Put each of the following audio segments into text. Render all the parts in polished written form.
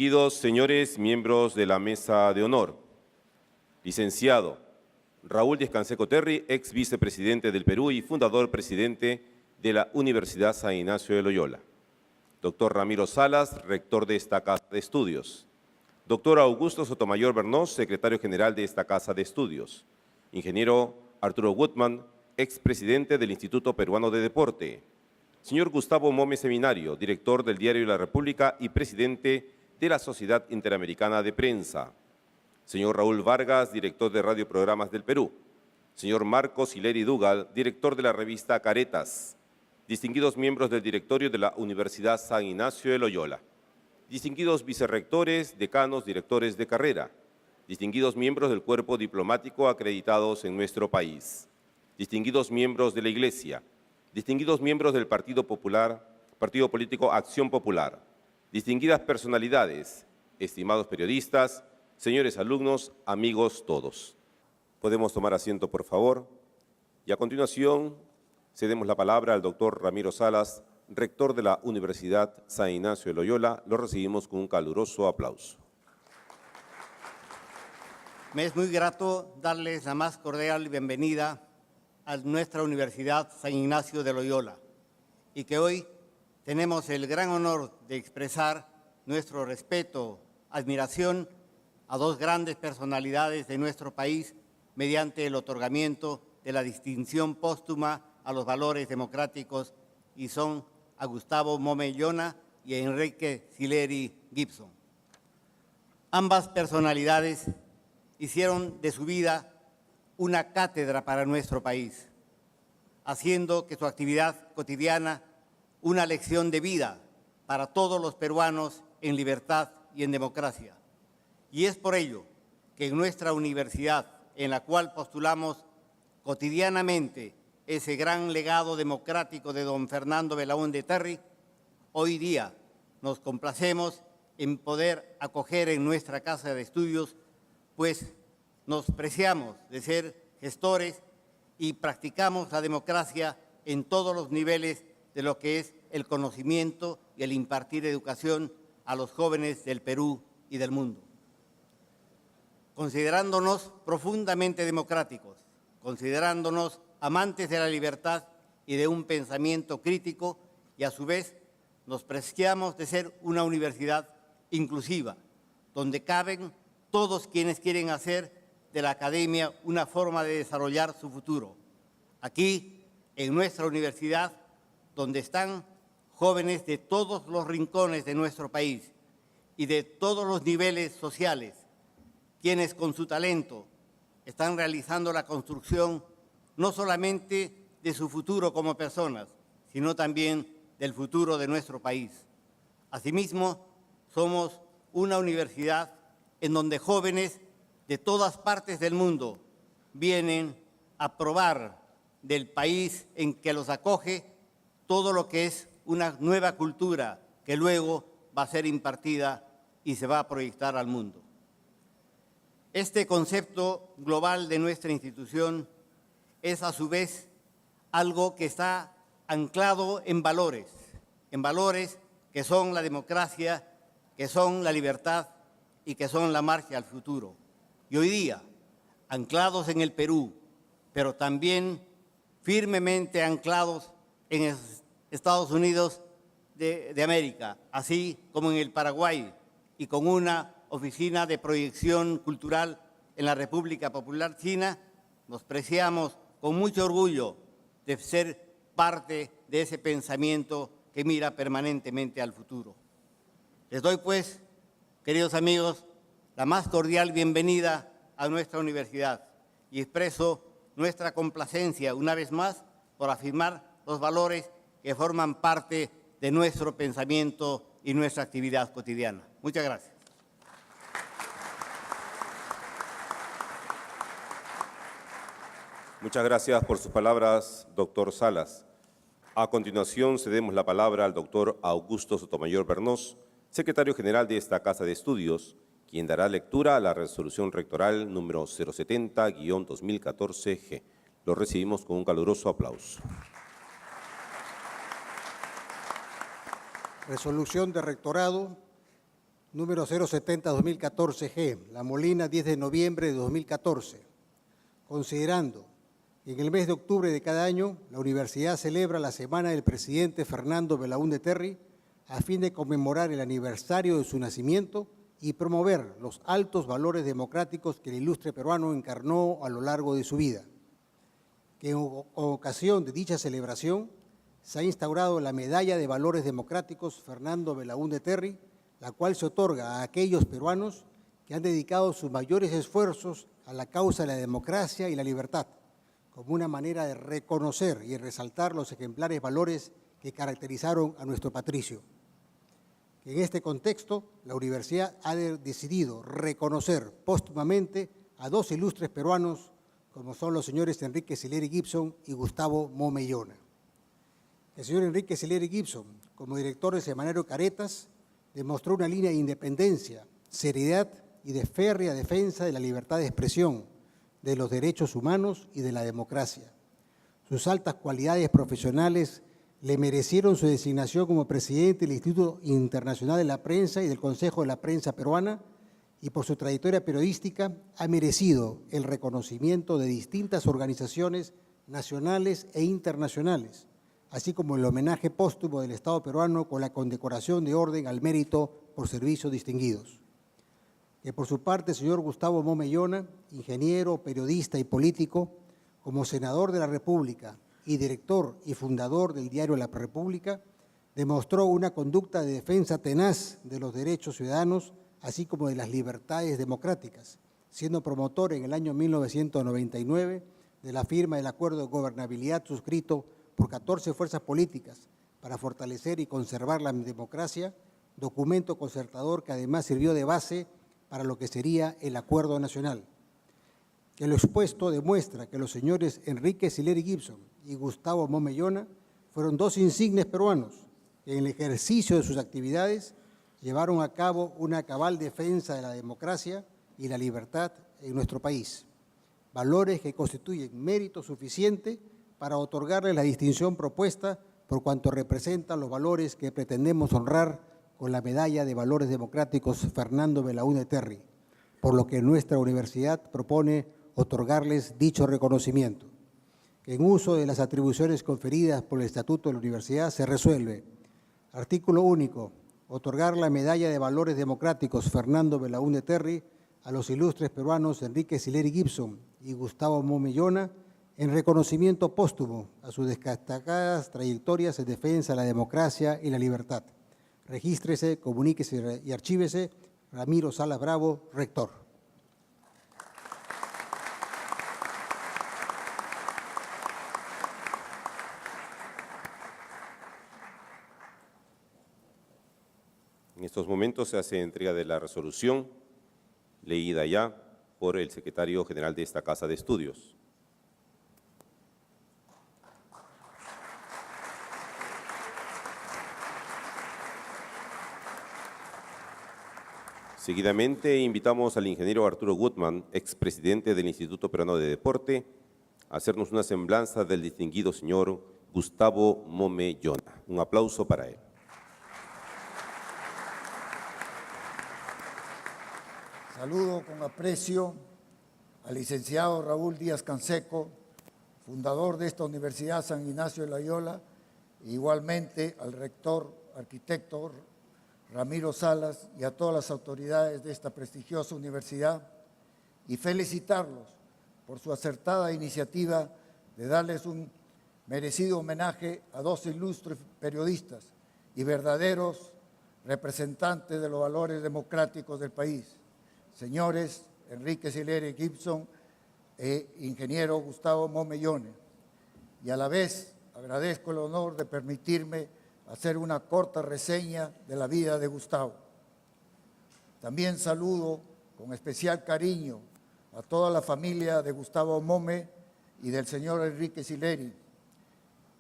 Distinguidos señores miembros de la Mesa de Honor, licenciado Raúl Díaz-Canseco Terry, ex vicepresidente del Perú y fundador presidente de la Universidad San Ignacio de Loyola. Doctor Ramiro Salas, rector de esta Casa de Estudios. Doctor Augusto Sotomayor Bernós, secretario general de esta Casa de Estudios. Ingeniero Arturo Gutman, expresidente del Instituto Peruano de Deporte. Señor Gustavo Mome Seminario, director del Diario La República y presidente de la Sociedad Interamericana de Prensa. Señor Raúl Vargas, director de Radio Programas del Perú. Señor Marcos Hileri Dugal, director de la revista Caretas. Distinguidos miembros del directorio de la Universidad San Ignacio de Loyola. Distinguidos vicerrectores, decanos, directores de carrera. Distinguidos miembros del cuerpo diplomático acreditados en nuestro país. Distinguidos miembros de la Iglesia. Distinguidos miembros del Partido Político Acción Popular. Distinguidas personalidades, estimados periodistas, señores alumnos, amigos todos. Podemos tomar asiento, por favor. Y a continuación, cedemos la palabra al doctor Ramiro Salas, rector de la Universidad San Ignacio de Loyola. Lo recibimos con un caluroso aplauso. Me es muy grato darles la más cordial bienvenida a nuestra Universidad San Ignacio de Loyola y que hoy tenemos el gran honor de expresar nuestro respeto, admiración a dos grandes personalidades de nuestro país mediante el otorgamiento de la distinción póstuma a los valores democráticos, y son a Gustavo Mome Llona y a Enrique Sileri Gibson. Ambas personalidades hicieron de su vida una cátedra para nuestro país, haciendo que su actividad cotidiana una lección de vida para todos los peruanos en libertad y en democracia. Y es por ello que en nuestra universidad, en la cual postulamos cotidianamente ese gran legado democrático de don Fernando Belaúnde Terry, hoy día nos complacemos en poder acoger en nuestra casa de estudios, pues nos preciamos de ser gestores y practicamos la democracia en todos los niveles de lo que es el conocimiento y el impartir educación a los jóvenes del Perú y del mundo. Considerándonos profundamente democráticos, considerándonos amantes de la libertad y de un pensamiento crítico, y a su vez nos preciamos de ser una universidad inclusiva, donde caben todos quienes quieren hacer de la academia una forma de desarrollar su futuro. Aquí, en nuestra universidad, donde están jóvenes de todos los rincones de nuestro país y de todos los niveles sociales, quienes con su talento están realizando la construcción no solamente de su futuro como personas, sino también del futuro de nuestro país. Asimismo, somos una universidad en donde jóvenes de todas partes del mundo vienen a probar del país en que los acoge todo lo que es una nueva cultura que luego va a ser impartida y se va a proyectar al mundo. Este concepto global de nuestra institución es a su vez algo que está anclado en valores que son la democracia, que son la libertad y que son la marcha al futuro. Y hoy día, anclados en el Perú, pero también firmemente anclados en Estados Unidos de América, así como en el Paraguay, y con una oficina de proyección cultural en la República Popular China, nos preciamos con mucho orgullo de ser parte de ese pensamiento que mira permanentemente al futuro. Les doy pues, queridos amigos, la más cordial bienvenida a nuestra universidad y expreso nuestra complacencia una vez más por afirmar los valores que forman parte de nuestro pensamiento y nuestra actividad cotidiana. Muchas gracias. Muchas gracias por sus palabras, doctor Salas. A continuación, cedemos la palabra al doctor Augusto Sotomayor Bernós, secretario general de esta Casa de Estudios, quien dará lectura a la resolución rectoral número 070-2014-G. Lo recibimos con un caluroso aplauso. Resolución de rectorado número 070-2014G, La Molina, 10 de noviembre de 2014. Considerando que en el mes de octubre de cada año la universidad celebra la Semana del Presidente Fernando Belaúnde Terry a fin de conmemorar el aniversario de su nacimiento y promover los altos valores democráticos que el ilustre peruano encarnó a lo largo de su vida. Que en ocasión de dicha celebración se ha instaurado la Medalla de Valores Democráticos Fernando Belaúnde Terry, la cual se otorga a aquellos peruanos que han dedicado sus mayores esfuerzos a la causa de la democracia y la libertad, como una manera de reconocer y resaltar los ejemplares valores que caracterizaron a nuestro patricio. En este contexto, la universidad ha decidido reconocer póstumamente a dos ilustres peruanos, como son los señores Enrique Sileri Gibson y Gustavo Momellona. El señor Enrique Sileri Gibson, como director del semanario Caretas, demostró una línea de independencia, seriedad y de férrea defensa de la libertad de expresión, de los derechos humanos y de la democracia. Sus altas cualidades profesionales le merecieron su designación como presidente del Instituto Internacional de la Prensa y del Consejo de la Prensa Peruana, y por su trayectoria periodística ha merecido el reconocimiento de distintas organizaciones nacionales e internacionales, así como el homenaje póstumo del Estado peruano con la condecoración de Orden al Mérito por servicios distinguidos. Que por su parte el señor Gustavo Momellona, ingeniero, periodista y político, como senador de la República y director y fundador del diario La República, demostró una conducta de defensa tenaz de los derechos ciudadanos, así como de las libertades democráticas, siendo promotor en el año 1999 de la firma del acuerdo de gobernabilidad suscrito por 14 fuerzas políticas para fortalecer y conservar la democracia, documento concertador que además sirvió de base para lo que sería el Acuerdo Nacional. Que lo expuesto demuestra que los señores Enrique Sileri Gibson y Gustavo Momellona fueron dos insignes peruanos que en el ejercicio de sus actividades llevaron a cabo una cabal defensa de la democracia y la libertad en nuestro país, valores que constituyen mérito suficiente para otorgarle la distinción propuesta por cuanto representan los valores que pretendemos honrar con la Medalla de Valores Democráticos Fernando Belaúnde Terry, por lo que nuestra universidad propone otorgarles dicho reconocimiento. Que en uso de las atribuciones conferidas por el Estatuto de la Universidad se resuelve. Artículo único. Otorgar la Medalla de Valores Democráticos Fernando Belaúnde Terry a los ilustres peruanos Enrique Sileri Gibson y Gustavo Momellona en reconocimiento póstumo a sus destacadas trayectorias en defensa de la democracia y la libertad. Regístrese, comuníquese y archívese. Ramiro Salas Bravo, rector. En estos momentos se hace entrega de la resolución leída ya por el secretario general de esta Casa de Estudios. Seguidamente invitamos al ingeniero Arturo Gutman, expresidente del Instituto Peruano de Deporte, a hacernos una semblanza del distinguido señor Gustavo Momellona. Un aplauso para él. Saludo con aprecio al licenciado Raúl Díaz Canseco, fundador de esta Universidad San Ignacio de Loyola, e igualmente al rector, arquitecto Ramiro Salas y a todas las autoridades de esta prestigiosa universidad, y felicitarlos por su acertada iniciativa de darles un merecido homenaje a dos ilustres periodistas y verdaderos representantes de los valores democráticos del país, señores Enrique Sileri Gibson e ingeniero Gustavo Momellona. Y a la vez agradezco el honor de permitirme hacer una corta reseña de la vida de Gustavo. También saludo con especial cariño a toda la familia de Gustavo Mome y del señor Enrique Sileri,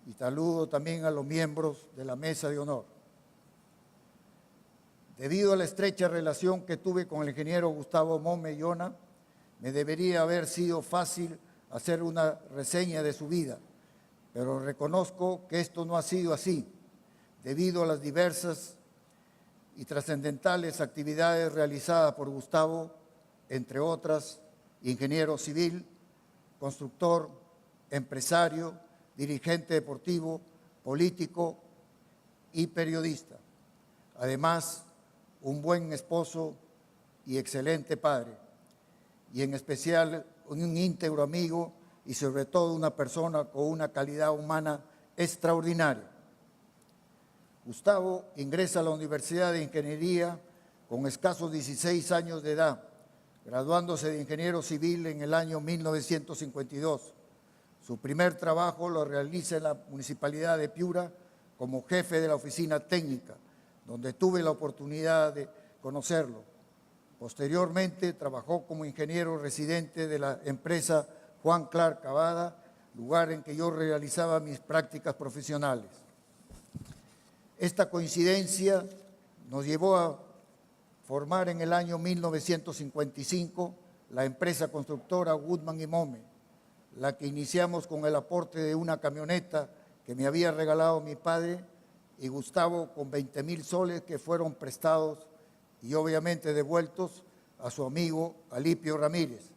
y saludo también a los miembros de la mesa de honor. Debido a la estrecha relación que tuve con el ingeniero Gustavo Momellona, me debería haber sido fácil hacer una reseña de su vida, pero reconozco que esto no ha sido así, debido a las diversas y trascendentales actividades realizadas por Gustavo, entre otras, ingeniero civil, constructor, empresario, dirigente deportivo, político y periodista. Además, un buen esposo y excelente padre, y en especial un íntegro amigo y sobre todo una persona con una calidad humana extraordinaria. Gustavo ingresa a la Universidad de Ingeniería con escasos 16 años de edad, graduándose de ingeniero civil en el año 1952. Su primer trabajo lo realiza en la Municipalidad de Piura como jefe de la oficina técnica, donde tuve la oportunidad de conocerlo. Posteriormente trabajó como ingeniero residente de la empresa Juan Clark Cavada, lugar en que yo realizaba mis prácticas profesionales. Esta coincidencia nos llevó a formar en el año 1955 la empresa constructora Woodman y Mome, la que iniciamos con el aporte de una camioneta que me había regalado mi padre y Gustavo con 20,000 soles que fueron prestados y obviamente devueltos a su amigo Alipio Ramírez.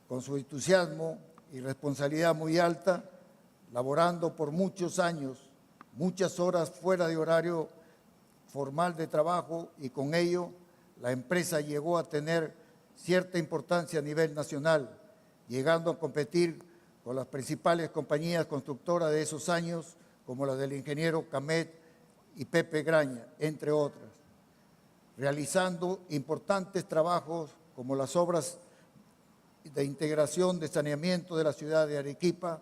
Con su entusiasmo y responsabilidad muy alta, laborando por muchos años, muchas horas fuera de horario formal de trabajo, y con ello la empresa llegó a tener cierta importancia a nivel nacional, llegando a competir con las principales compañías constructoras de esos años, como las del ingeniero Camet y Pepe Graña, entre otras, realizando importantes trabajos como las obras de integración de saneamiento de la ciudad de Arequipa,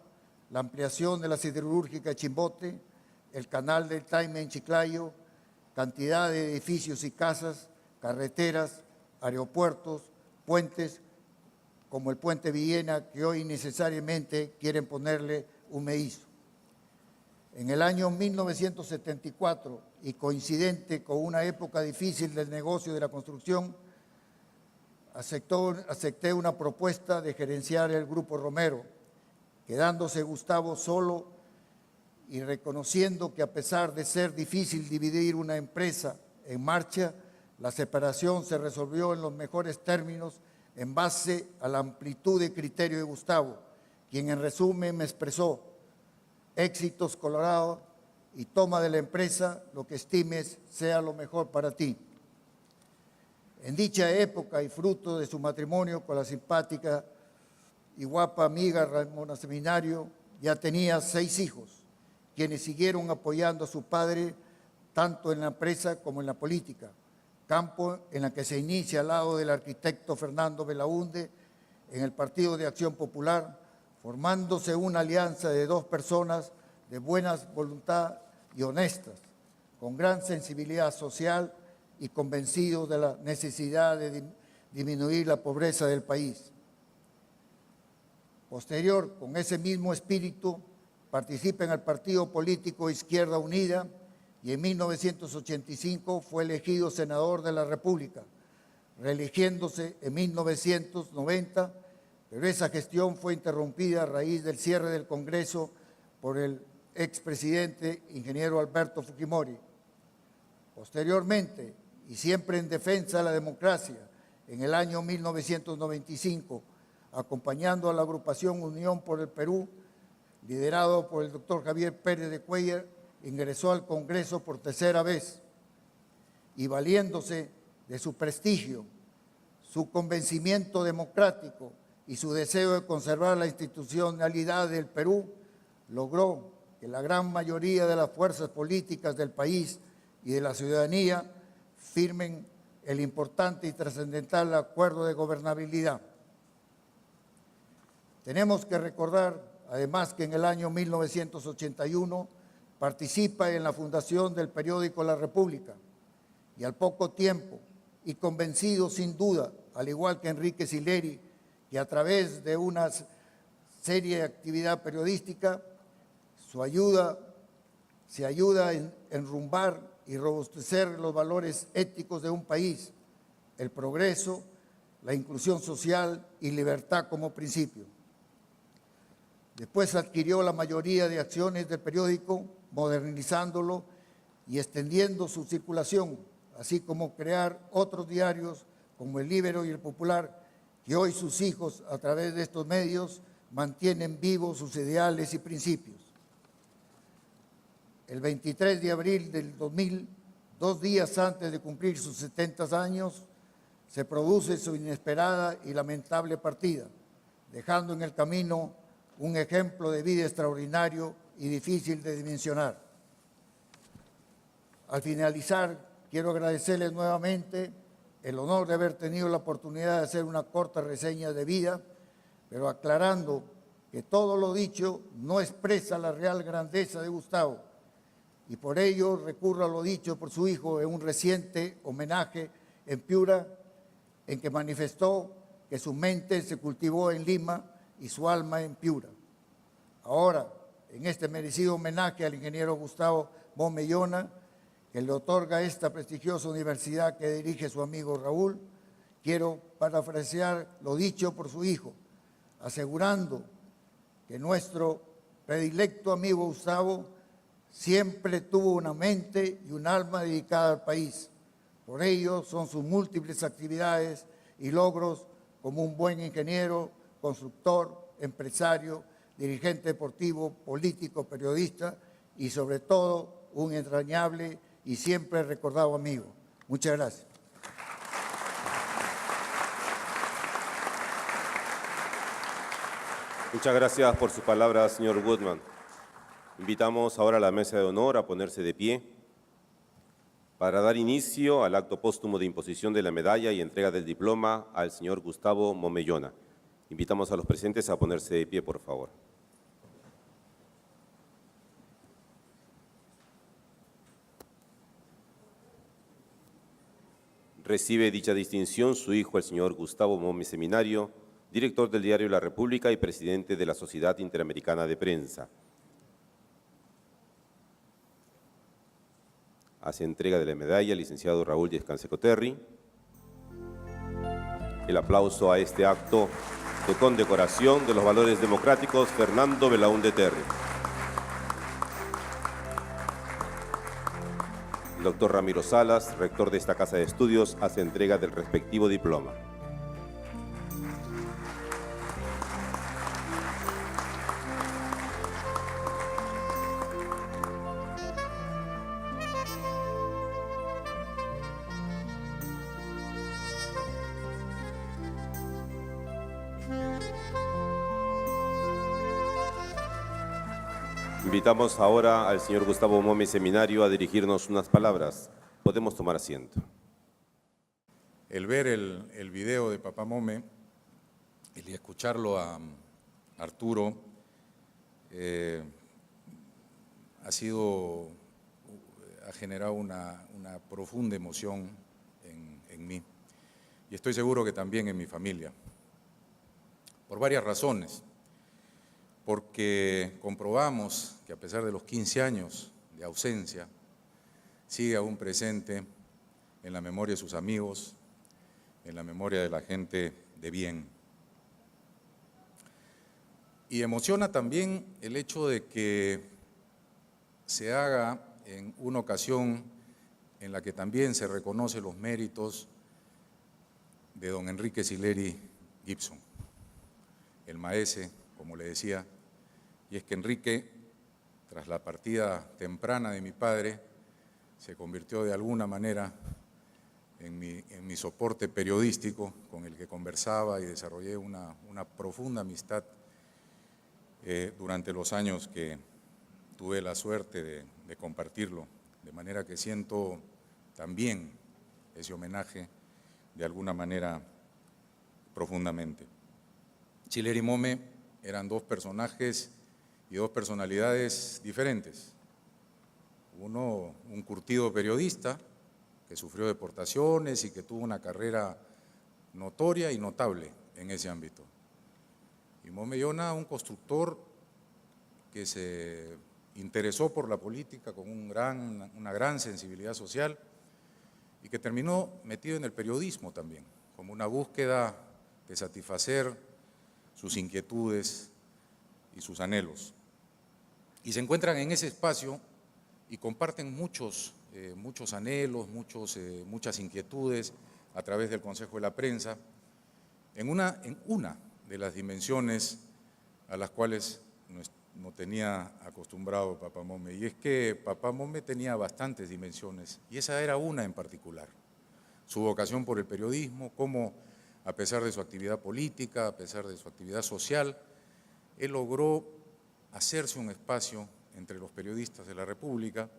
la ampliación de la siderúrgica de Chimbote, el canal del Taime en Chiclayo, cantidad de edificios y casas, carreteras, aeropuertos, puentes, como el puente Villena, que hoy necesariamente quieren ponerle un meízo. En el año 1974, y coincidente con una época difícil del negocio de la construcción, acepté una propuesta de gerenciar el Grupo Romero, quedándose Gustavo solo y reconociendo que a pesar de ser difícil dividir una empresa en marcha, la separación se resolvió en los mejores términos en base a la amplitud de criterio de Gustavo, quien en resumen me expresó: éxitos Colorado y toma de la empresa lo que estimes sea lo mejor para ti. En dicha época y fruto de su matrimonio con la simpática y guapa amiga Ramona Seminario, ya tenía 6 hijos, quienes siguieron apoyando a su padre tanto en la empresa como en la política, campo en la que se inicia al lado del arquitecto Fernando Belaúnde en el Partido de Acción Popular, formándose una alianza de 2 personas de buena voluntad y honestas, con gran sensibilidad social y convencidos de la necesidad de disminuir la pobreza del país. Posterior, con ese mismo espíritu, participa en el partido político Izquierda Unida y en 1985 fue elegido senador de la República, reeligiéndose en 1990, pero esa gestión fue interrumpida a raíz del cierre del Congreso por el expresidente ingeniero Alberto Fujimori. Posteriormente, y siempre en defensa de la democracia, en el año 1995, acompañando a la agrupación Unión por el Perú, liderado por el doctor Javier Pérez de Cuellar, ingresó al Congreso por 3ª vez y valiéndose de su prestigio, su convencimiento democrático y su deseo de conservar la institucionalidad del Perú, logró que la gran mayoría de las fuerzas políticas del país y de la ciudadanía firmen el importante y trascendental acuerdo de gobernabilidad. Tenemos que recordar, además, que en el año 1981 participa en la fundación del periódico La República y al poco tiempo, y convencido sin duda, al igual que Enrique Sileri, que a través de una seria actividad periodística se ayuda a enrumbar y robustecer los valores éticos de un país, el progreso, la inclusión social y libertad como principio. Después adquirió la mayoría de acciones del periódico, modernizándolo y extendiendo su circulación, así como crear otros diarios como El Líbero y El Popular, que hoy sus hijos, a través de estos medios, mantienen vivos sus ideales y principios. El 23 de abril del 2000, 2 días antes de cumplir sus 70 años, se produce su inesperada y lamentable partida, dejando en el camino un ejemplo de vida extraordinario y difícil de dimensionar. Al finalizar, quiero agradecerles nuevamente el honor de haber tenido la oportunidad de hacer una corta reseña de vida, pero aclarando que todo lo dicho no expresa la real grandeza de Gustavo, y por ello recurro a lo dicho por su hijo en un reciente homenaje en Piura, en que manifestó que su mente se cultivó en Lima y su alma en Piura. Ahora, en este merecido homenaje al ingeniero Gustavo Mommellona, que le otorga esta prestigiosa universidad que dirige su amigo Raúl, quiero parafrasear lo dicho por su hijo, asegurando que nuestro predilecto amigo Gustavo siempre tuvo una mente y un alma dedicada al país. Por ello son sus múltiples actividades y logros como un buen ingeniero, constructor, empresario, dirigente deportivo, político, periodista y sobre todo un entrañable y siempre recordado amigo. Muchas gracias. Muchas gracias por sus palabras, señor Woodman. Invitamos ahora a la mesa de honor a ponerse de pie para dar inicio al acto póstumo de imposición de la medalla y entrega del diploma al señor Gustavo Mommellona. Invitamos a los presentes a ponerse de pie, por favor. Recibe dicha distinción su hijo, el señor Gustavo Momme Seminario, director del diario La República y presidente de la Sociedad Interamericana de Prensa. Hace entrega de la medalla el licenciado Raúl Díaz Canseco Terry. El aplauso a este acto de condecoración de los valores democráticos, Fernando Belaúnde Terry. El doctor Ramiro Salas, rector de esta casa de estudios, hace entrega del respectivo diploma. Invitamos ahora al señor Gustavo Momme Seminario a dirigirnos unas palabras. Podemos tomar asiento. El ver el video de Papá Momme y escucharlo a Arturo ha generado una profunda emoción en mí y estoy seguro que también en mi familia, por varias razones. Porque comprobamos que a pesar de los 15 años de ausencia, sigue aún presente en la memoria de sus amigos, en la memoria de la gente de bien. Y emociona también el hecho de que se haga en una ocasión en la que también se reconoce los méritos de don Enrique Sileri Gibson, el maese, como le decía, y es que Enrique, tras la partida temprana de mi padre, se convirtió de alguna manera en mi soporte periodístico con el que conversaba y desarrollé una profunda amistad durante los años que tuve la suerte de compartirlo, de manera que siento también ese homenaje de alguna manera profundamente. Sileri y Momme eran dos personajes y dos personalidades diferentes. Uno, un curtido periodista que sufrió deportaciones y que tuvo una carrera notoria y notable en ese ámbito. Y Mommellona, un constructor que se interesó por la política con una gran sensibilidad social y que terminó metido en el periodismo también, como una búsqueda de satisfacer sus inquietudes y sus anhelos. Y se encuentran en ese espacio y comparten muchos muchos anhelos, muchas inquietudes a través del Consejo de la Prensa, en una de las dimensiones a las cuales no tenía acostumbrado Papá Mome, y es que Papá Mome tenía bastantes dimensiones, y esa era una en particular, su vocación por el periodismo, cómo a pesar de su actividad política, a pesar de su actividad social, él logró hacerse un espacio entre los periodistas de la República,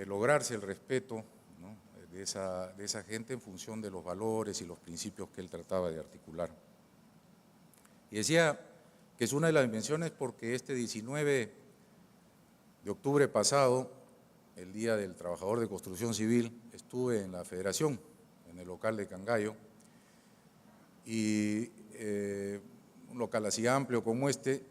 lograrse el respeto, ¿no?, de esa gente en función de los valores y los principios que él trataba de articular. Y decía que es una de las dimensiones porque este 19 de octubre pasado, el Día del Trabajador de Construcción Civil, estuve en la Federación, en el local de Cangallo, y un local así amplio como este,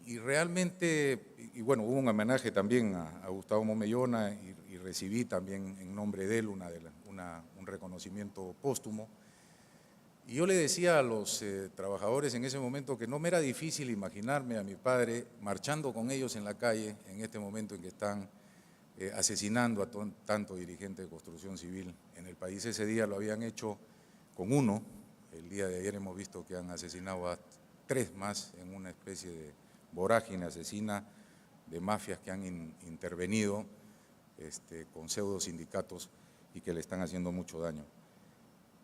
y realmente, y bueno, hubo un homenaje también a Gustavo Momellona y recibí también en nombre de él un reconocimiento póstumo. Y yo le decía a los trabajadores en ese momento que no me era difícil imaginarme a mi padre marchando con ellos en la calle en este momento en que están asesinando a tanto dirigente de construcción civil en el país. Ese día lo habían hecho con uno, el día de ayer hemos visto que han asesinado a 3 más en una especie de vorágine asesina de mafias que han intervenido con pseudo sindicatos y que le están haciendo mucho daño.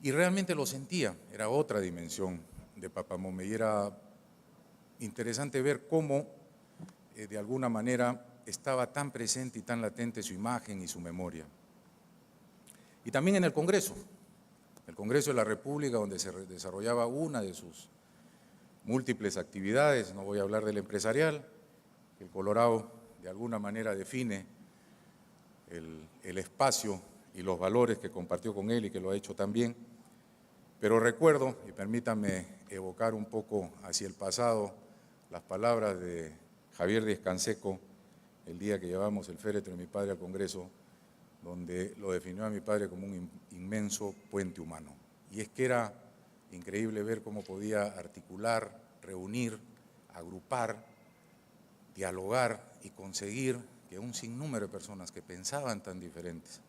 Y realmente lo sentía, era otra dimensión de Papá Mome, y era interesante ver cómo de alguna manera estaba tan presente y tan latente su imagen y su memoria. Y también en el Congreso de la República, donde se desarrollaba una de sus múltiples actividades, no voy a hablar del empresarial, el Colorado de alguna manera define el espacio y los valores que compartió con él y que lo ha hecho también. Pero recuerdo, y permítanme evocar un poco hacia el pasado, las palabras de Javier Díaz-Canseco el día que llevamos el féretro de mi padre al Congreso, donde lo definió a mi padre como un inmenso puente humano. Y es que era increíble ver cómo podía articular, reunir, agrupar, dialogar y conseguir que un sinnúmero de personas que pensaban tan diferentes,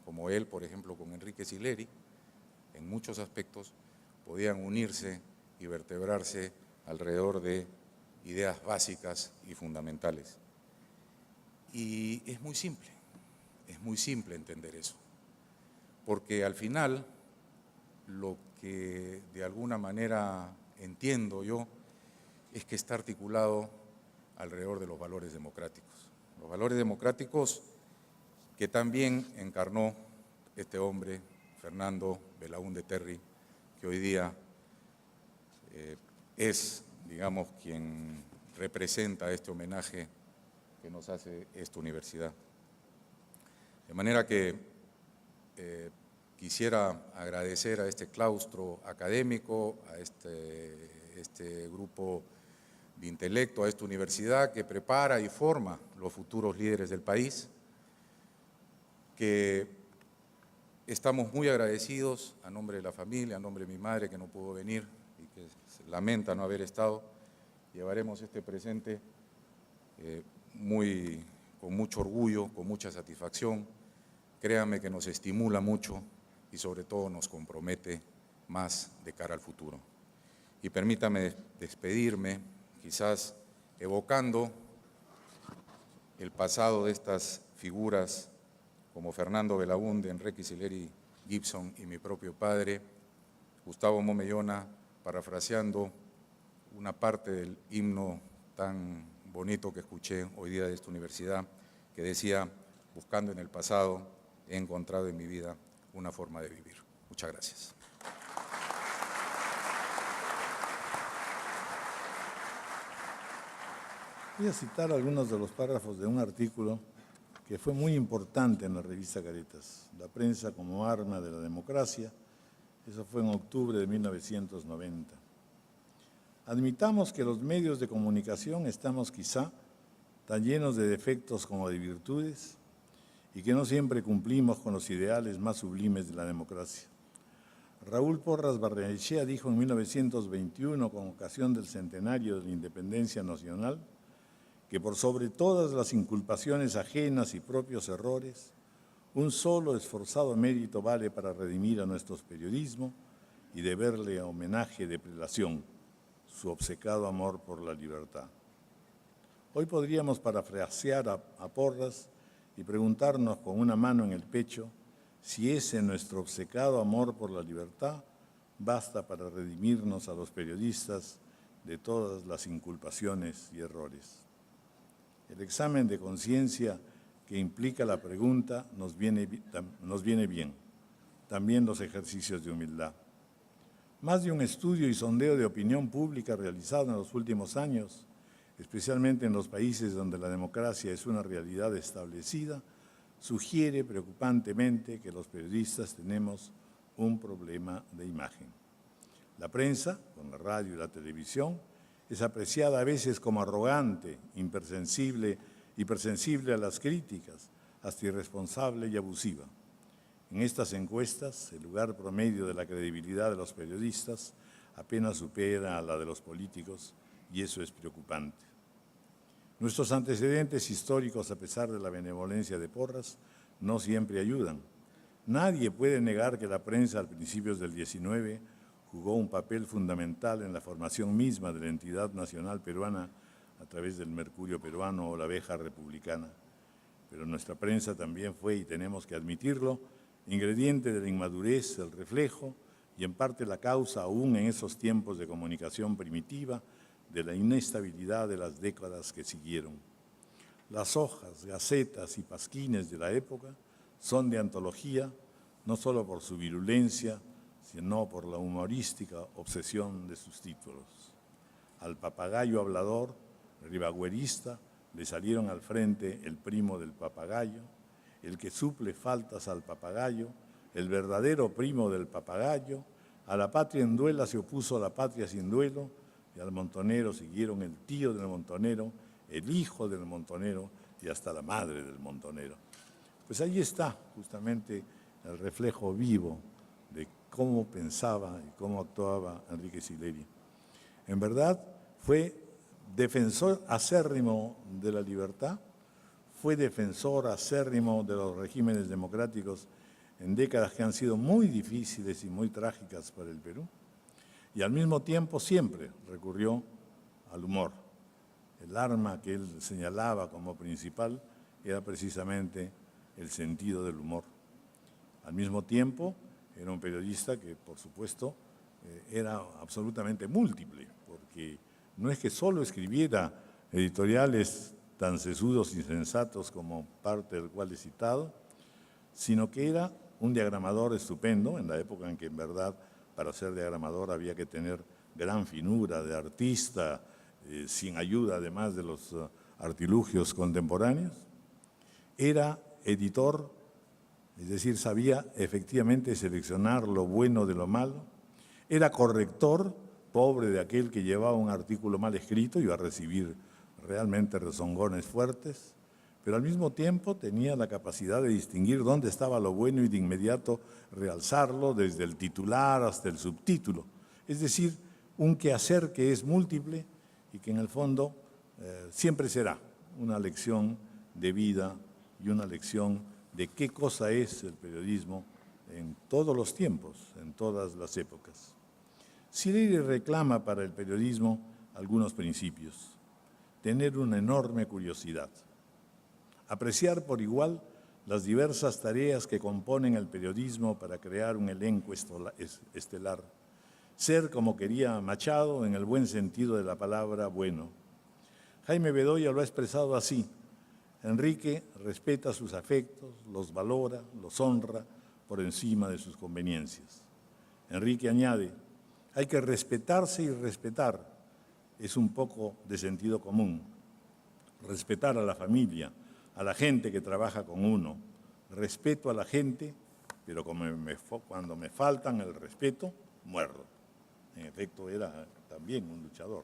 como él, por ejemplo, con Enrique Sileri, en muchos aspectos, podían unirse y vertebrarse alrededor de ideas básicas y fundamentales. Y es muy simple entender eso, porque al final lo que de alguna manera entiendo yo es que está articulado alrededor de los valores democráticos que también encarnó este hombre, Fernando Belaúnde Terry, que hoy día es, digamos, quien representa este homenaje que nos hace esta universidad. De manera que quisiera agradecer a este claustro académico, a este grupo de intelecto, a esta universidad que prepara y forma los futuros líderes del país, que estamos muy agradecidos a nombre de la familia, a nombre de mi madre que no pudo venir y que lamenta no haber estado. Llevaremos este presente con mucho orgullo, con mucha satisfacción. Créanme que nos estimula mucho y sobre todo nos compromete más de cara al futuro. Y permítame despedirme, quizás evocando el pasado de estas figuras como Fernando Belaúnde, Enrique Sileri Gibson y mi propio padre, Gustavo Momellona, parafraseando una parte del himno tan bonito que escuché hoy día de esta universidad, que decía: buscando en el pasado, he encontrado en mi vida una forma de vivir. Muchas gracias. Voy a citar algunos de los párrafos de un artículo que fue muy importante en la revista Caretas, La prensa como arma de la democracia. Eso fue en octubre de 1990. Admitamos que los medios de comunicación estamos quizá tan llenos de defectos como de virtudes y que no siempre cumplimos con los ideales más sublimes de la democracia. Raúl Porras Barrenechea dijo en 1921, con ocasión del centenario de la independencia nacional, que por sobre todas las inculpaciones ajenas y propios errores, Un solo esforzado mérito vale para redimir a nuestro periodismo y deberle homenaje de prelación, su obcecado amor por la libertad. Hoy podríamos parafrasear a Porras y preguntarnos con una mano en el pecho si ese nuestro obcecado amor por la libertad basta para redimirnos a los periodistas de todas las inculpaciones y errores. El examen de conciencia que implica la pregunta nos viene bien, también los ejercicios de humildad. Más de un estudio y sondeo de opinión pública realizado en los últimos años, especialmente en los países donde la democracia es una realidad establecida, sugiere preocupantemente que los periodistas tenemos un problema de imagen. La prensa, con la radio y la televisión, es apreciada a veces como arrogante, hipersensible a las críticas, hasta irresponsable y abusiva. En estas encuestas, el lugar promedio de la credibilidad de los periodistas apenas supera a la de los políticos, y eso es preocupante. Nuestros antecedentes históricos, a pesar de la benevolencia de Porras, no siempre ayudan. Nadie puede negar que la prensa, al principios del XIX, jugó un papel fundamental en la formación misma de la entidad nacional peruana a través del Mercurio peruano o la Abeja republicana. Pero nuestra prensa también fue, y tenemos que admitirlo, ingrediente de la inmadurez, el reflejo y en parte la causa, aún en esos tiempos de comunicación primitiva, de la inestabilidad de las décadas que siguieron. Las hojas, gacetas y pasquines de la época son de antología, no solo por su virulencia, sino por la humorística obsesión de sus títulos. Al papagayo hablador, ribagüerista, le salieron al frente el primo del papagayo, el que suple faltas al papagayo, el verdadero primo del papagayo, a la patria en duela se opuso a la patria sin duelo, y al montonero siguieron el tío del montonero, el hijo del montonero y hasta la madre del montonero. Pues ahí está justamente el reflejo vivo de cómo pensaba y cómo actuaba Enrique Sileri. En verdad, fue defensor acérrimo de la libertad, fue defensor acérrimo de los regímenes democráticos en décadas que han sido muy difíciles y muy trágicas para el Perú, y al mismo tiempo siempre recurrió al humor. El arma que él señalaba como principal era precisamente el sentido del humor. Al mismo tiempo, era un periodista que, por supuesto, era absolutamente múltiple, porque no es que solo escribiera editoriales tan sesudos y sensatos como parte del cual he citado, sino que era un diagramador estupendo, en la época en que en verdad para ser diagramador había que tener gran finura de artista, sin ayuda además de los artilugios contemporáneos. Era editor, es decir, sabía efectivamente seleccionar lo bueno de lo malo. Era corrector, pobre de aquel que llevaba un artículo mal escrito, iba a recibir realmente rezongones fuertes, pero al mismo tiempo tenía la capacidad de distinguir dónde estaba lo bueno y de inmediato realzarlo desde el titular hasta el subtítulo. Es decir, un quehacer que es múltiple y que en el fondo siempre será una lección de vida y una lección de qué cosa es el periodismo en todos los tiempos, en todas las épocas. Sileri reclama para el periodismo algunos principios. Tener una enorme curiosidad. Apreciar por igual las diversas tareas que componen el periodismo para crear un elenco estelar. Ser, como quería Machado, en el buen sentido de la palabra, bueno. Jaime Bedoya lo ha expresado así. Enrique respeta sus afectos, los valora, los honra por encima de sus conveniencias. Enrique añade, hay que respetarse y respetar. Es un poco de sentido común. Respetar a la familia, a la gente que trabaja con uno. Respeto a la gente, pero cuando me faltan el respeto, muerdo. En efecto, era también un luchador.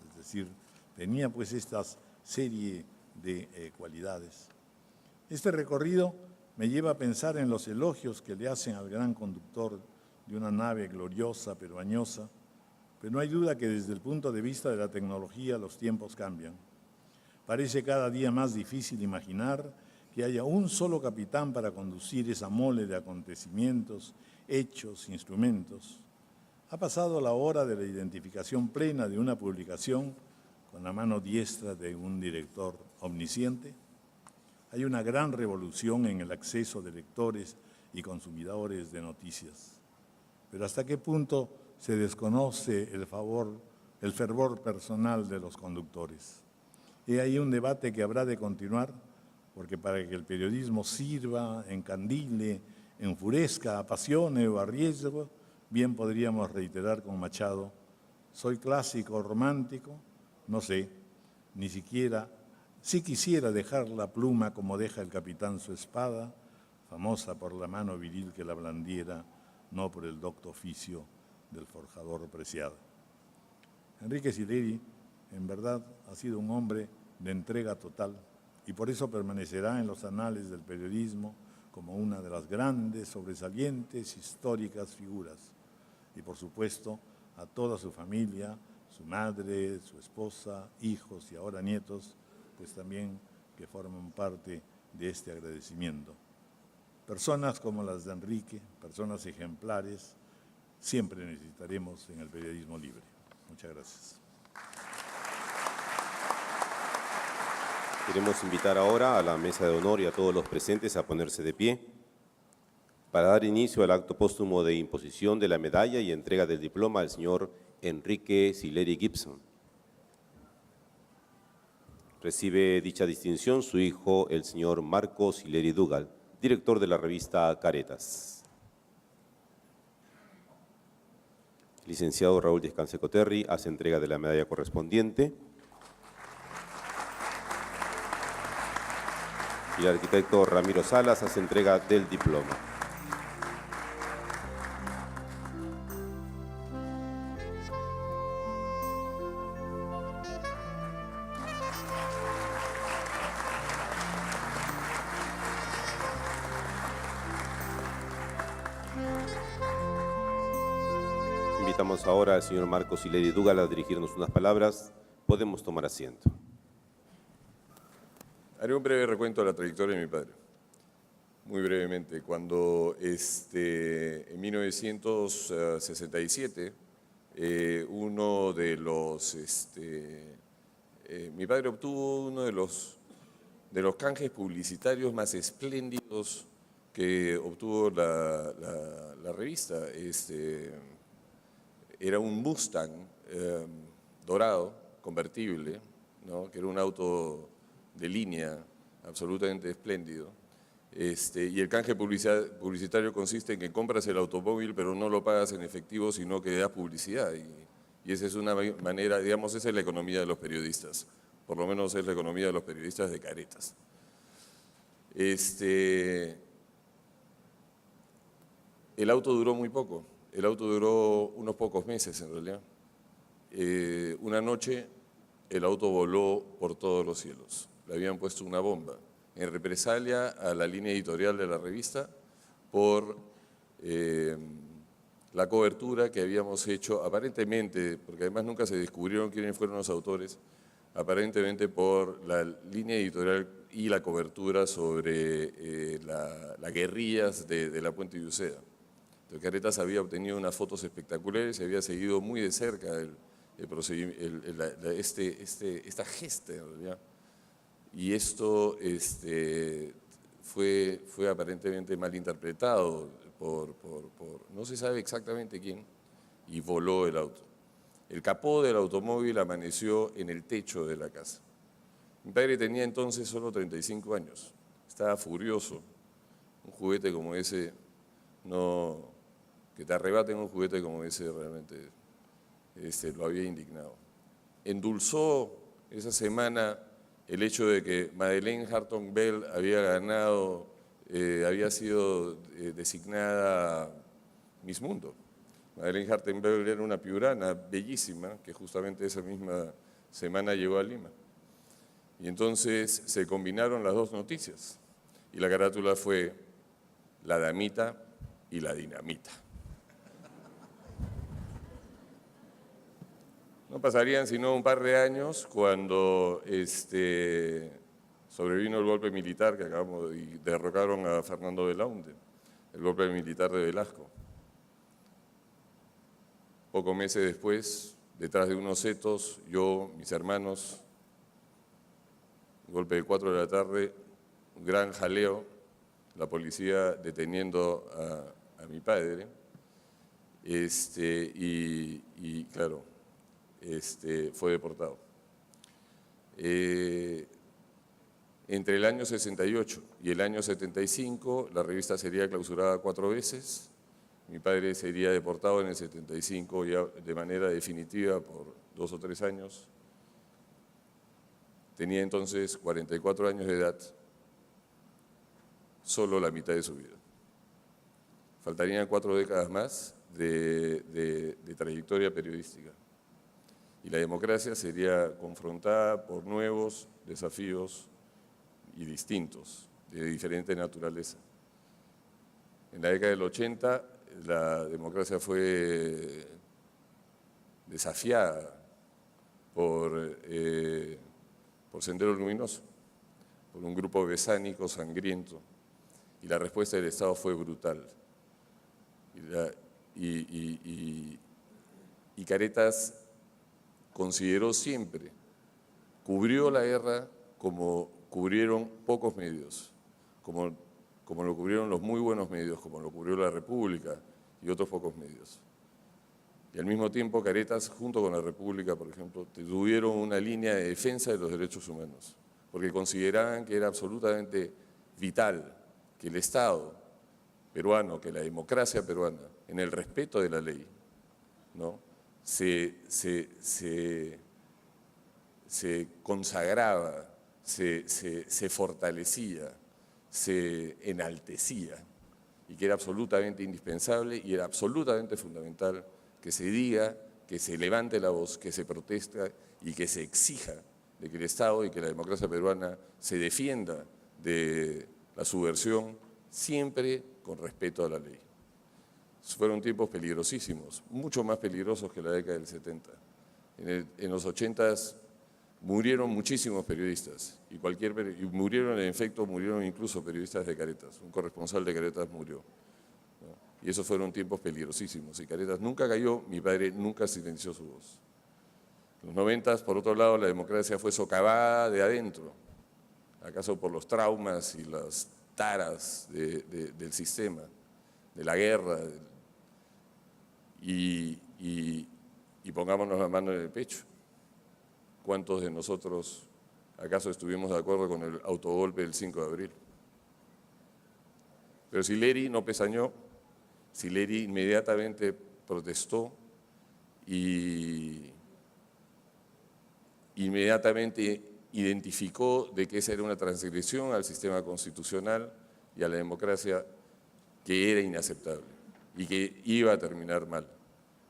Es decir, tenía pues esta serie de cualidades. Este recorrido me lleva a pensar en los elogios que le hacen al gran conductor de una nave gloriosa pero añosa, pero no hay duda que desde el punto de vista de la tecnología los tiempos cambian. Parece cada día más difícil imaginar que haya un solo capitán para conducir esa mole de acontecimientos, hechos, instrumentos. Ha pasado la hora de la identificación plena de una publicación con la mano diestra de un director omnisciente. Hay una gran revolución en el acceso de lectores y consumidores de noticias. Pero ¿hasta qué punto se desconoce el fervor personal de los conductores? Y hay un debate que habrá de continuar, porque para que el periodismo sirva, encandile, enfurezca, apasione o arriesgue, bien podríamos reiterar con Machado: soy clásico, romántico, no sé, ni siquiera, si quisiera dejar la pluma como deja el capitán su espada, famosa por la mano viril que la blandiera, no por el docto oficio del forjador preciado. Enrique Sileri, en verdad, ha sido un hombre de entrega total y por eso permanecerá en los anales del periodismo como una de las grandes, sobresalientes, históricas figuras. Y por supuesto, a toda su familia, su madre, su esposa, hijos y ahora nietos, pues también que forman parte de este agradecimiento. Personas como las de Enrique, personas ejemplares, siempre necesitaremos en el periodismo libre. Muchas gracias. Queremos invitar ahora a la mesa de honor y a todos los presentes a ponerse de pie para dar inicio al acto póstumo de imposición de la medalla y entrega del diploma al señor Enrique Sileri Gibson. Recibe dicha distinción su hijo, el señor Marco Sileri Dugal, director de la revista Caretas. Licenciado Raúl Díaz Canseco Terry hace entrega de la medalla correspondiente. Y el arquitecto Ramiro Salas hace entrega del diploma. Invitamos ahora al señor Marco Sileri Dugal a dirigirnos unas palabras. Podemos tomar asiento. Haré un breve recuento de la trayectoria de mi padre. Muy brevemente, cuando en 1967, mi padre obtuvo uno de los canjes publicitarios más espléndidos que obtuvo la revista. Era un Mustang dorado, convertible, ¿no? Que era un auto de línea absolutamente espléndido. Y el canje publicitario consiste en que compras el automóvil pero no lo pagas en efectivo, sino que das publicidad. Y esa es una manera, digamos, esa es la economía de los periodistas. Por lo menos es la economía de los periodistas de Caretas. El auto duró muy poco. El auto duró unos pocos meses, en realidad. Una noche el auto voló por todos los cielos. Le habían puesto una bomba en represalia a la línea editorial de la revista por la cobertura que habíamos hecho, aparentemente, porque además nunca se descubrieron quiénes fueron los autores, aparentemente por la línea editorial y la cobertura sobre las guerrillas de la Puente de Uceda. Entonces, Caretas había obtenido unas fotos espectaculares y había seguido muy de cerca esta gesta, en realidad. Y esto fue aparentemente malinterpretado por no se sabe exactamente quién, y voló el auto. El capó del automóvil amaneció en el techo de la casa. Mi padre tenía entonces solo 35 años, estaba furioso. Un juguete como ese, que te arrebaten un juguete como ese realmente lo había indignado. Endulzó esa semana el hecho de que Madeleine Harton Bell había sido designada Miss Mundo. Madeleine Harton Bell era una piurana bellísima que justamente esa misma semana llegó a Lima. Y entonces se combinaron las dos noticias y la carátula fue La Damita y la Dinamita. No pasarían sino un par de años cuando sobrevino el golpe militar que acabamos y derrocaron a Fernando Belaúnde, el golpe militar de Velasco. Pocos meses después, detrás de unos setos, yo, mis hermanos, golpe de 4 de la tarde, un gran jaleo, la policía deteniendo a mi padre, y claro, fue deportado. Entre el año 68 y el año 75, la revista sería clausurada 4 veces. Mi padre sería deportado en el 75 ya de manera definitiva por 2 o 3 años. Tenía entonces 44 años de edad, solo la mitad de su vida. Faltarían 4 décadas más de trayectoria periodística. Y la democracia sería confrontada por nuevos desafíos y distintos, de diferente naturaleza. En la década del 80, la democracia fue desafiada por Sendero Luminoso, por un grupo besánico sangriento, y la respuesta del Estado fue brutal. Y Caretas consideró siempre, cubrió la guerra como cubrieron pocos medios, como lo cubrieron los muy buenos medios, como lo cubrió La República y otros pocos medios. Y al mismo tiempo Caretas, junto con La República, por ejemplo, tuvieron una línea de defensa de los derechos humanos, porque consideraban que era absolutamente vital que el Estado peruano, que la democracia peruana, en el respeto de la ley, ¿no?, se consagraba, se fortalecía, se enaltecía, y que era absolutamente indispensable y era absolutamente fundamental que se diga, que se levante la voz, que se proteste y que se exija de que el Estado y que la democracia peruana se defienda de la subversión, siempre con respeto a la ley. Fueron tiempos peligrosísimos, mucho más peligrosos que la década del 70. En los 80s murieron muchísimos periodistas y murieron, en efecto, murieron incluso periodistas de Caretas. Un corresponsal de Caretas murió, ¿no? Y esos fueron tiempos peligrosísimos. Y Caretas nunca cayó, mi padre nunca silenció su voz. En los 90s, por otro lado, la democracia fue socavada de adentro, acaso por los traumas y las taras del sistema, de la guerra, y pongámonos la mano en el pecho. ¿Cuántos de nosotros acaso estuvimos de acuerdo con el autogolpe del 5 de abril? Pero Sileri no pesañó, Sileri inmediatamente protestó y inmediatamente identificó de que esa era una transgresión al sistema constitucional y a la democracia que era inaceptable y que iba a terminar mal.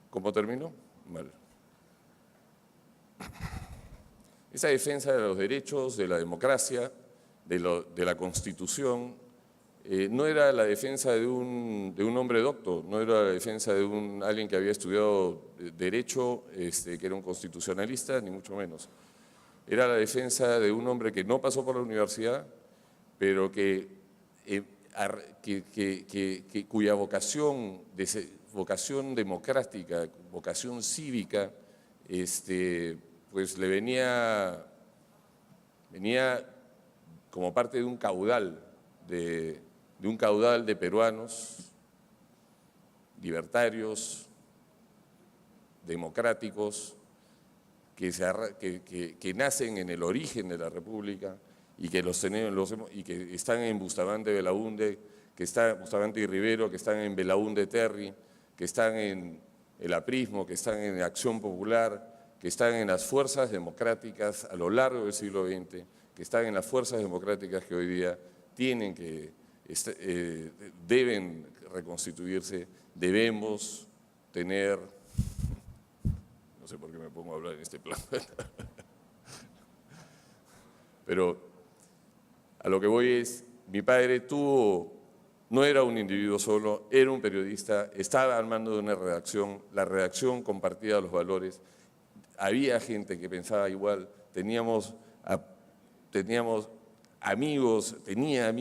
¿Cómo terminó? Mal. Esa defensa de los derechos, de la democracia, de la Constitución, no era la defensa de un hombre docto, no era la defensa de alguien que había estudiado Derecho, que era un constitucionalista, ni mucho menos. Era la defensa de un hombre que no pasó por la universidad, pero cuya vocación democrática, vocación cívica, pues le venía como parte de un caudal de peruanos libertarios, democráticos, que nacen en el origen de la República y que y que están en Bustamante Belaúnde, Bustamante y Rivero, que están en Belaúnde Terry, que están en el aprismo, que están en Acción Popular, que están en las fuerzas democráticas a lo largo del siglo XX, que están en las fuerzas democráticas que hoy día deben reconstituirse, debemos tener, no sé por qué me pongo a hablar en este plan, pero a lo que voy es, mi padre no era un individuo solo, era un periodista, estaba al mando de una redacción, la redacción compartía los valores, había gente que pensaba igual, teníamos amigos, tenía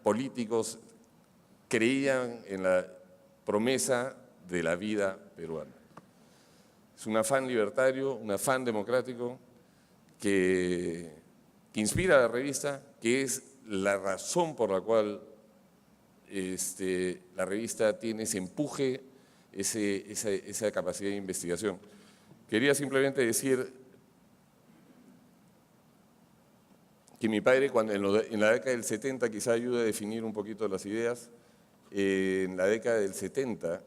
políticos, creían en la promesa de la vida peruana. Es un afán libertario, un afán democrático que inspira a la revista, que es la razón por la cual la revista tiene ese empuje, esa capacidad de investigación. Quería simplemente decir que mi padre, cuando en la década del 70, quizá ayude a definir un poquito las ideas, en la década del 70,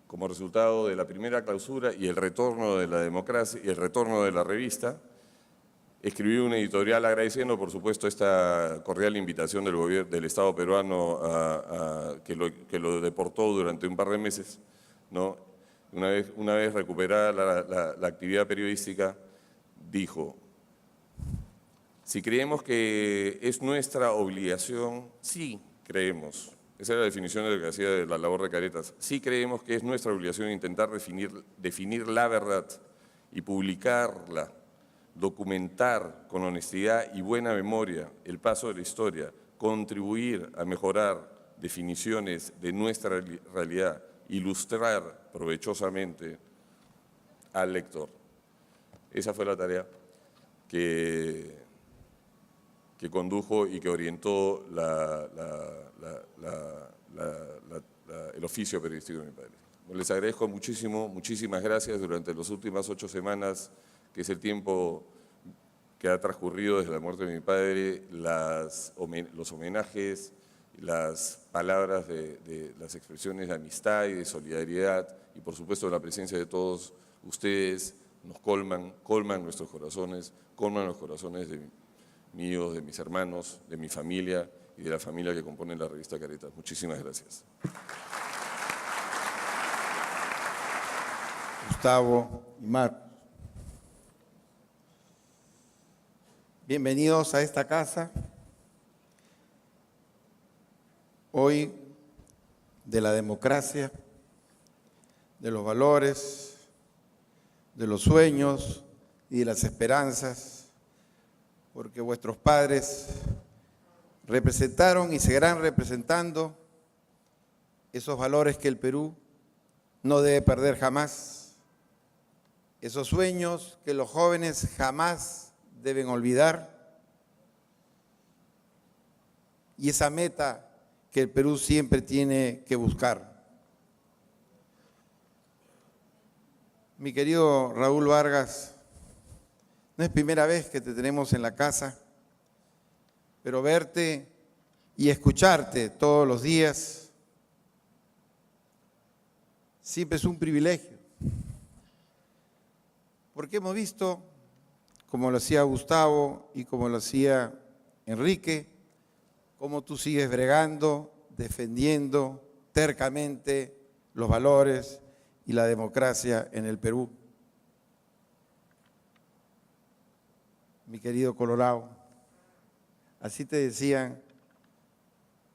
como resultado de la primera clausura y el retorno de la democracia y el retorno de la revista, escribió una editorial agradeciendo, por supuesto, esta cordial invitación del gobierno del Estado peruano que lo deportó durante un par de meses, ¿no? Una vez recuperada la actividad periodística, dijo: si creemos que es nuestra obligación, sí creemos, esa era la definición de lo que hacía de la labor de Caretas, sí creemos que es nuestra obligación intentar definir la verdad y publicarla, documentar con honestidad y buena memoria el paso de la historia, contribuir a mejorar definiciones de nuestra realidad, ilustrar provechosamente al lector. Esa fue la tarea que condujo y que orientó el oficio periodístico de mi padre. Les agradezco muchísimo, muchísimas gracias durante las últimas 8 semanas, que es el tiempo que ha transcurrido desde la muerte de mi padre, los homenajes, las palabras las expresiones de amistad y de solidaridad, y por supuesto la presencia de todos ustedes nos colman nuestros corazones, colman los corazones míos, de mis hermanos, de mi familia y de la familia que compone la revista Caretas. Muchísimas gracias. Gustavo y Marcos. Bienvenidos a esta casa. Hoy de la democracia, de los valores, de los sueños y de las esperanzas, porque vuestros padres representaron y seguirán representando esos valores que el Perú no debe perder jamás, esos sueños que los jóvenes jamás deben olvidar y esa meta que el Perú siempre tiene que buscar. Mi querido Raúl Vargas, no es primera vez que te tenemos en la casa, pero verte y escucharte todos los días siempre es un privilegio, porque hemos visto, como lo hacía Gustavo y como lo hacía Enrique, cómo tú sigues bregando, defendiendo tercamente los valores y la democracia en el Perú. Mi querido Colorado, así te decían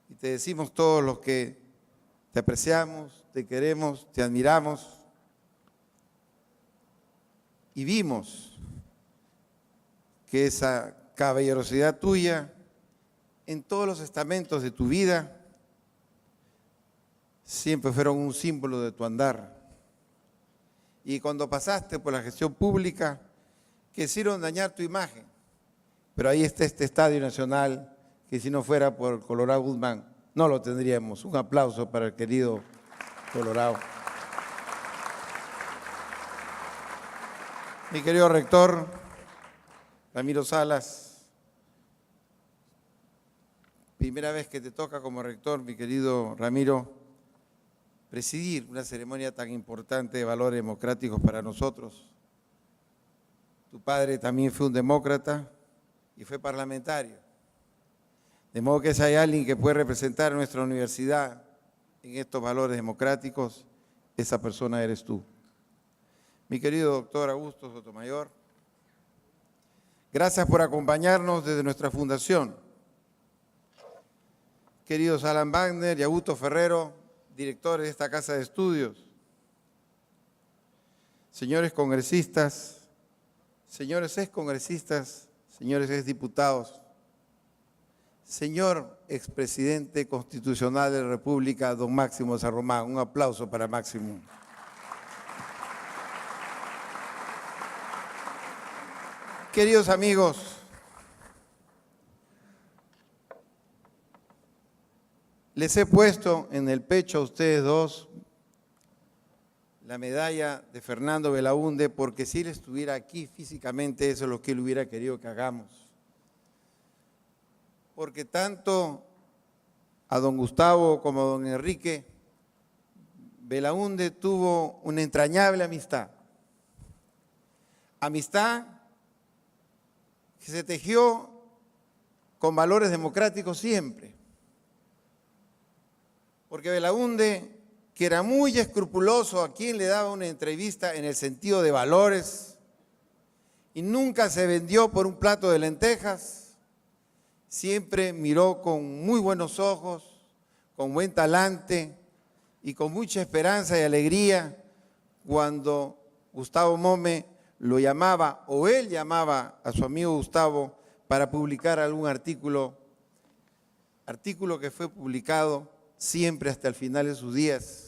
y te decimos todos los que te apreciamos, te queremos, te admiramos y vimos que esa caballerosidad tuya en todos los estamentos de tu vida siempre fueron un símbolo de tu andar. Y cuando pasaste por la gestión pública, quisieron dañar tu imagen, pero ahí está este Estadio Nacional, que si no fuera por Colorado Guzmán, no lo tendríamos. Un aplauso para el querido Colorado. Mi querido rector Ramiro Salas, primera vez que te toca como rector, mi querido Ramiro, presidir una ceremonia tan importante de valores democráticos para nosotros. Tu padre también fue un demócrata y fue parlamentario. De modo que si hay alguien que puede representar a nuestra universidad en estos valores democráticos, esa persona eres tú. Mi querido doctor Augusto Sotomayor, gracias por acompañarnos desde nuestra fundación. Queridos Alan Wagner y Augusto Ferrero, directores de esta casa de estudios, señores congresistas, señores excongresistas, señores exdiputados, señor expresidente constitucional de la República, don Máximo San Román. Un aplauso para Máximo. Queridos amigos, les he puesto en el pecho a ustedes dos la medalla de Fernando Belaúnde, porque si él estuviera aquí físicamente, eso es lo que él hubiera querido que hagamos. Porque tanto a don Gustavo como a don Enrique, Belaúnde tuvo una entrañable amistad. Amistad que se tejió con valores democráticos siempre. Porque Belaúnde, que era muy escrupuloso a quien le daba una entrevista en el sentido de valores, y nunca se vendió por un plato de lentejas, siempre miró con muy buenos ojos, con buen talante y con mucha esperanza y alegría cuando Gustavo Mome lo llamaba, o él llamaba a su amigo Gustavo para publicar algún artículo que fue publicado siempre hasta el final de sus días.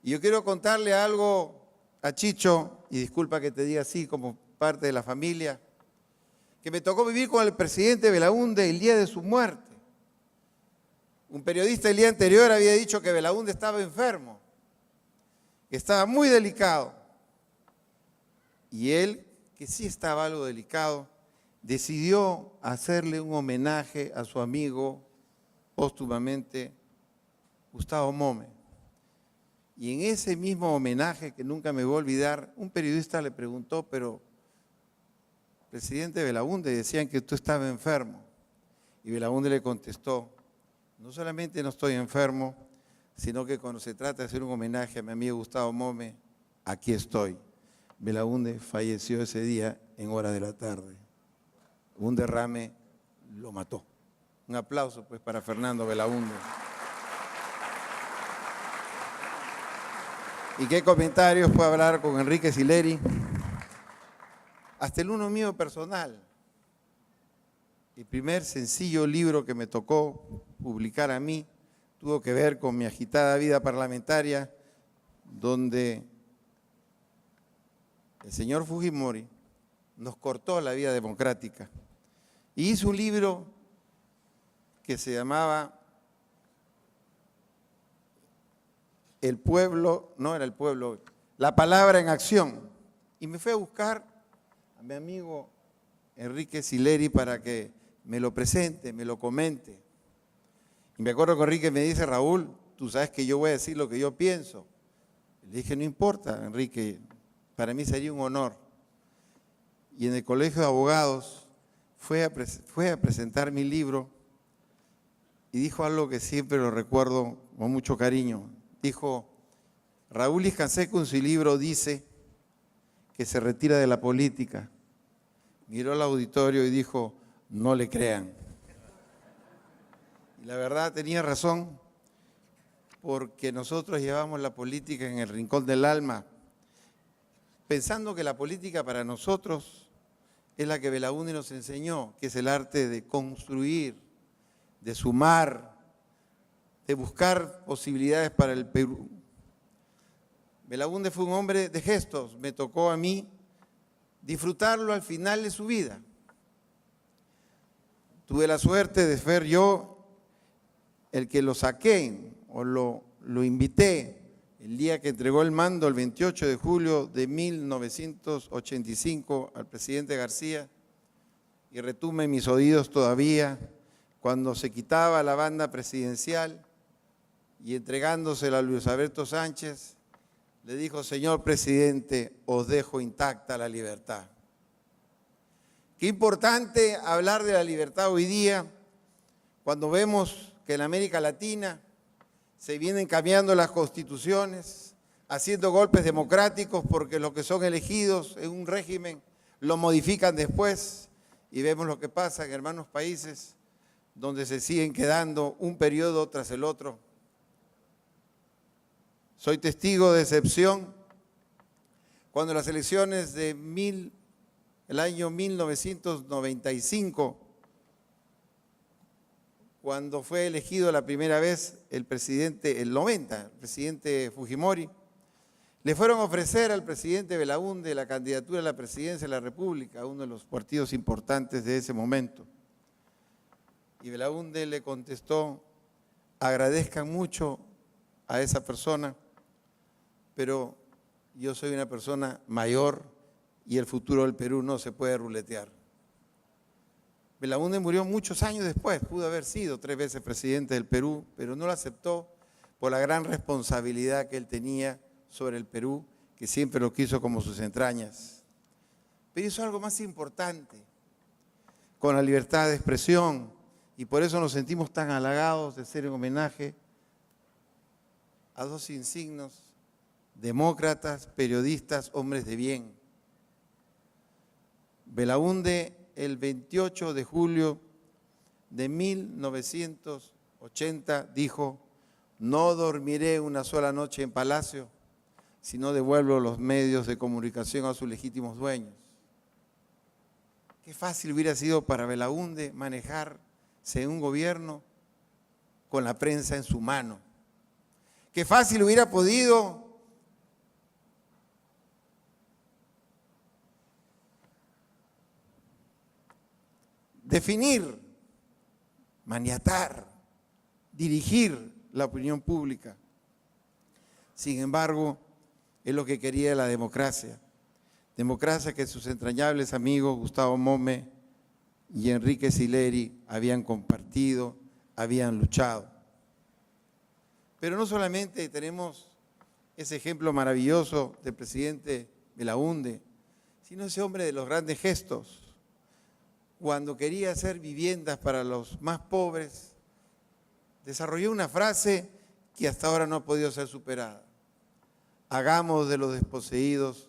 Y yo quiero contarle algo a Chicho, y disculpa que te diga así como parte de la familia, que me tocó vivir con el presidente Belaúnde el día de su muerte. Un periodista el día anterior había dicho que Belaúnde estaba enfermo, que estaba muy delicado. Y él, que sí estaba algo delicado, decidió hacerle un homenaje a su amigo póstumamente Gustavo Mome. Y en ese mismo homenaje, que nunca me voy a olvidar, un periodista le preguntó, pero presidente Belaúnde, decían que tú estabas enfermo. Y Belaúnde le contestó, no solamente no estoy enfermo, sino que cuando se trata de hacer un homenaje a mi amigo Gustavo Mome, aquí estoy. Belaúnde falleció ese día en horas de la tarde. Un derrame lo mató. Un aplauso pues para Fernando Belaúnde. ¿Y qué comentarios puedo hablar con Enrique Sileri? Hasta el uno mío personal. El primer sencillo libro que me tocó publicar a mí tuvo que ver con mi agitada vida parlamentaria, donde el señor Fujimori nos cortó la vida democrática y hizo un libro que se llamaba El pueblo, no era el pueblo, La palabra en acción. Y me fui a buscar a mi amigo Enrique Sileri para que me lo presente, me lo comente. Y me acuerdo que Enrique me dice, Raúl, tú sabes que yo voy a decir lo que yo pienso. Le dije, no importa, Enrique, para mí sería un honor. Y en el Colegio de Abogados fue a presentar mi libro y dijo algo que siempre lo recuerdo con mucho cariño. Dijo, Raúl Díaz Canseco en su libro dice que se retira de la política. Miró al auditorio y dijo, no le crean. Y la verdad tenía razón, porque nosotros llevamos la política en el rincón del alma, pensando que la política para nosotros es la que Belaúnde nos enseñó, que es el arte de construir, de sumar, de buscar posibilidades para el Perú. Belaúnde fue un hombre de gestos, me tocó a mí disfrutarlo al final de su vida. Tuve la suerte de ser yo el que lo saqué o lo invité el día que entregó el mando, el 28 de julio de 1985, al presidente García, y retumba en mis oídos todavía cuando se quitaba la banda presidencial y entregándosela a Luis Alberto Sánchez, le dijo, señor presidente, os dejo intacta la libertad. Qué importante hablar de la libertad hoy día, cuando vemos que en América Latina se vienen cambiando las constituciones, haciendo golpes democráticos porque los que son elegidos en un régimen lo modifican después, y vemos lo que pasa en hermanos países donde se siguen quedando un periodo tras el otro. Soy testigo de excepción cuando las elecciones de el año 1995, cuando fue elegido la primera vez el presidente, el 90, el presidente Fujimori, le fueron a ofrecer al presidente Belaúnde la candidatura a la presidencia de la República, uno de los partidos importantes de ese momento. Y Belaúnde le contestó: agradezcan mucho a esa persona, pero yo soy una persona mayor y el futuro del Perú no se puede ruletear. Belaúnde murió muchos años después, pudo haber sido 3 veces presidente del Perú, pero no lo aceptó por la gran responsabilidad que él tenía sobre el Perú, que siempre lo quiso como sus entrañas. Pero hizo algo más importante, con la libertad de expresión, y por eso nos sentimos tan halagados de hacer un homenaje a 2 insignos, demócratas, periodistas, hombres de bien. Belaúnde, el 28 de julio de 1980, dijo: no dormiré una sola noche en palacio si no devuelvo los medios de comunicación a sus legítimos dueños. Qué fácil hubiera sido para Belaúnde manejarse en un gobierno con la prensa en su mano. Qué fácil hubiera podido definir, maniatar, dirigir la opinión pública. Sin embargo, es lo que quería la democracia. Democracia que sus entrañables amigos Gustavo Mome y Enrique Sileri habían compartido, habían luchado. Pero no solamente tenemos ese ejemplo maravilloso del presidente Belaúnde, sino ese hombre de los grandes gestos. Cuando quería hacer viviendas para los más pobres, desarrolló una frase que hasta ahora no ha podido ser superada: hagamos de los desposeídos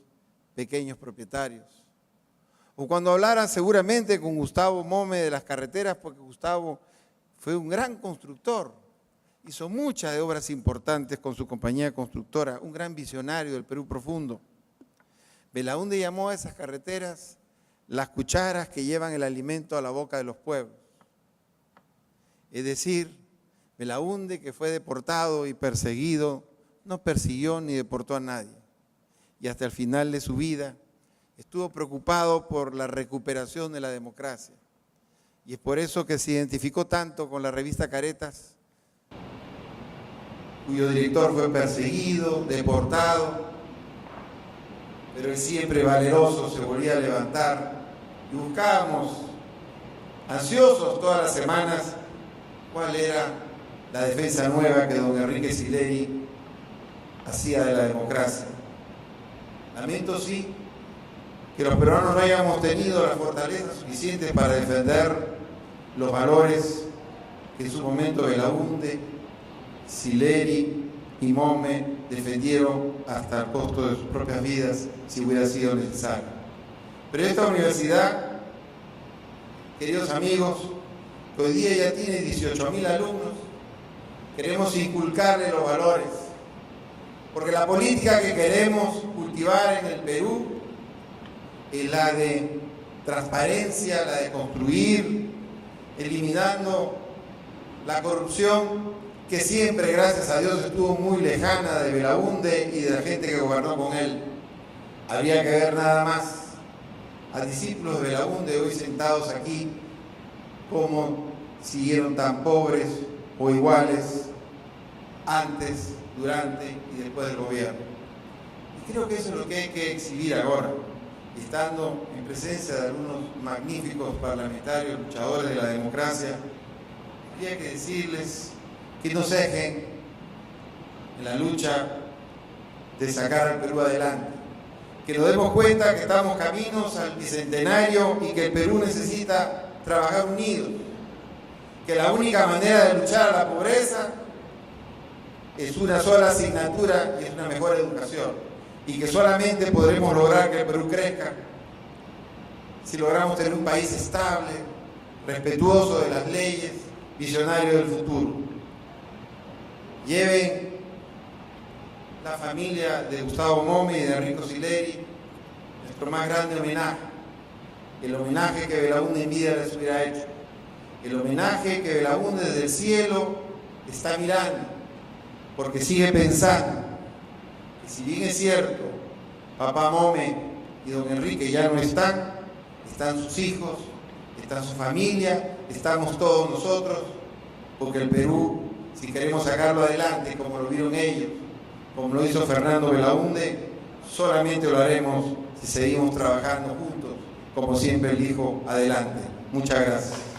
pequeños propietarios. O cuando hablara seguramente con Gustavo Mome de las carreteras, porque Gustavo fue un gran constructor, hizo muchas de obras importantes con su compañía constructora, un gran visionario del Perú profundo. Belaúnde llamó a esas carreteras las cucharas que llevan el alimento a la boca de los pueblos. Es decir, Belaúnde, que fue deportado y perseguido, no persiguió ni deportó a nadie. Y hasta el final de su vida estuvo preocupado por la recuperación de la democracia. Y es por eso que se identificó tanto con la revista Caretas, cuyo director fue perseguido, deportado, pero él siempre valeroso se volvía a levantar y buscábamos, ansiosos todas las semanas, cuál era la defensa nueva que don Enrique Sileri hacía de la democracia. Lamento sí que los peruanos no hayamos tenido la fortaleza suficiente para defender los valores que en su momento Belaúnde, Sileri y Mome defendieron hasta el costo de sus propias vidas si hubiera sido necesario. Pero esta universidad, queridos amigos, que hoy día ya tiene 18.000 alumnos, queremos inculcarle los valores, porque la política que queremos cultivar en el Perú es la de transparencia, la de construir, eliminando la corrupción, que siempre, gracias a Dios, estuvo muy lejana de Belaúnde y de la gente que gobernó con él. Habría que ver nada más a discípulos de Belaúnde hoy sentados aquí, cómo siguieron tan pobres o iguales antes, durante y después del gobierno. Y creo que eso es lo que hay que exhibir ahora, estando en presencia de algunos magníficos parlamentarios, luchadores de la democracia. Habría que decirles que no cejen en la lucha de sacar al Perú adelante, que nos demos cuenta que estamos caminos al bicentenario y que el Perú necesita trabajar unidos, que la única manera de luchar a la pobreza es una sola asignatura y es una mejor educación, y que solamente podremos lograr que el Perú crezca si logramos tener un país estable, respetuoso de las leyes, visionario del futuro. Lleven la familia de Gustavo Mome y de Enrique Sileri nuestro más grande homenaje. el homenaje que Belaúnde en vida les hubiera hecho, el homenaje que Belaúnde desde el cielo está mirando, porque sigue pensando que si bien es cierto, papá Mome y don Enrique ya no están sus hijos, está su familia, estamos todos nosotros, porque el Perú, si queremos sacarlo adelante como lo vieron ellos, como lo hizo Fernando Belaúnde, solamente lo haremos si seguimos trabajando juntos, como siempre él dijo, adelante. Muchas gracias.